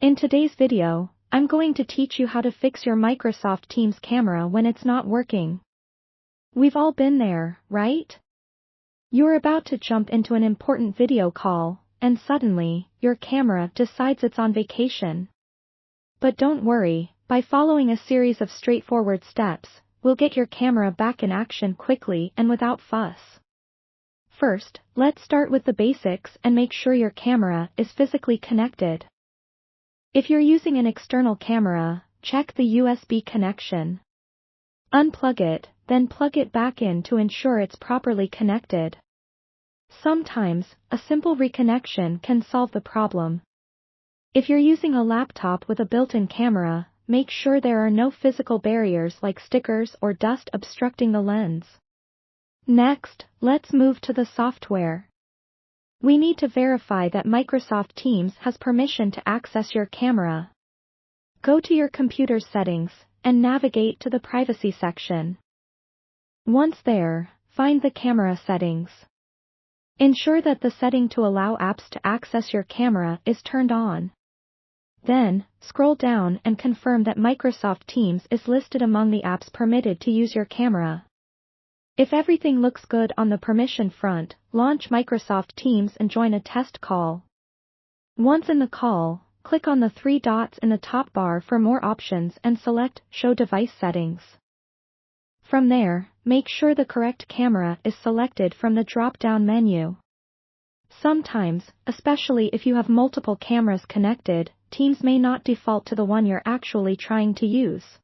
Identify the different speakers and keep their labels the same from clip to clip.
Speaker 1: In today's video, I'm going to teach you how to fix your Microsoft Teams camera when it's not working. We've all been there, right? You're about to jump into an important video call, and suddenly, your camera decides it's on vacation. But don't worry, by following a series of straightforward steps, we'll get your camera back in action quickly and without fuss. First, let's start with the basics and make sure your camera is physically connected. If you're using an external camera, check the USB connection. Unplug it, then plug it back in to ensure it's properly connected. Sometimes, a simple reconnection can solve the problem. If you're using a laptop with a built-in camera, make sure there are no physical barriers like stickers or dust obstructing the lens. Next, let's move to the software. We need to verify that Microsoft Teams has permission to access your camera. Go to your computer's settings, and navigate to the privacy section. Once there, find the camera settings. Ensure that the setting to allow apps to access your camera is turned on. Then, scroll down and confirm that Microsoft Teams is listed among the apps permitted to use your camera. If everything looks good on the permission front, launch Microsoft Teams and join a test call. Once in the call, click on the three dots in the top bar for more options and select Show Device Settings. From there, make sure the correct camera is selected from the drop-down menu. Sometimes, especially if you have multiple cameras connected, Teams may not default to the one you're actually trying to use.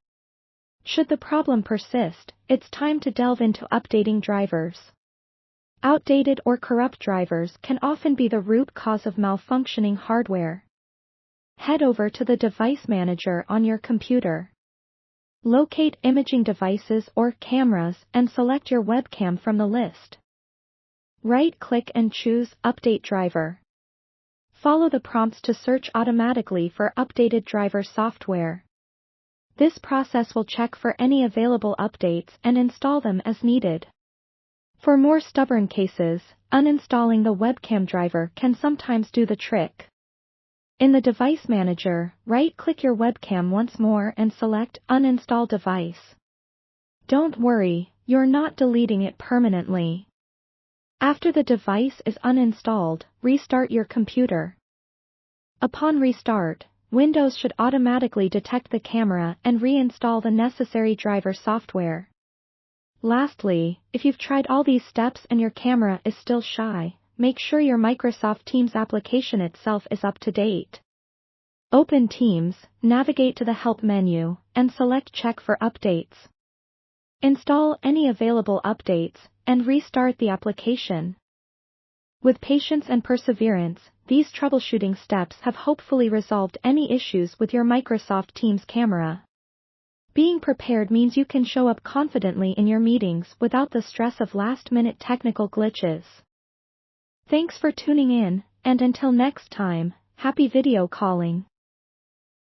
Speaker 1: Should the problem persist, it's time to delve into updating drivers. Outdated or corrupt drivers can often be the root cause of malfunctioning hardware. Head over to the Device Manager on your computer. Locate imaging devices or cameras and select your webcam from the list. Right-click and choose Update Driver. Follow the prompts to search automatically for updated driver software. This process will check for any available updates and install them as needed. For more stubborn cases, uninstalling the webcam driver can sometimes do the trick. In the Device Manager, right-click your webcam once more and select Uninstall Device. Don't worry, you're not deleting it permanently. After the device is uninstalled, restart your computer. Upon restart, Windows should automatically detect the camera and reinstall the necessary driver software. Lastly, if you've tried all these steps and your camera is still shy, make sure your Microsoft Teams application itself is up to date. Open Teams, navigate to the Help menu, and select Check for Updates. Install any available updates, and restart the application. With patience and perseverance, these troubleshooting steps have hopefully resolved any issues with your Microsoft Teams camera. Being prepared means you can show up confidently in your meetings without the stress of last-minute technical glitches. Thanks for tuning in, and until next time, happy video calling.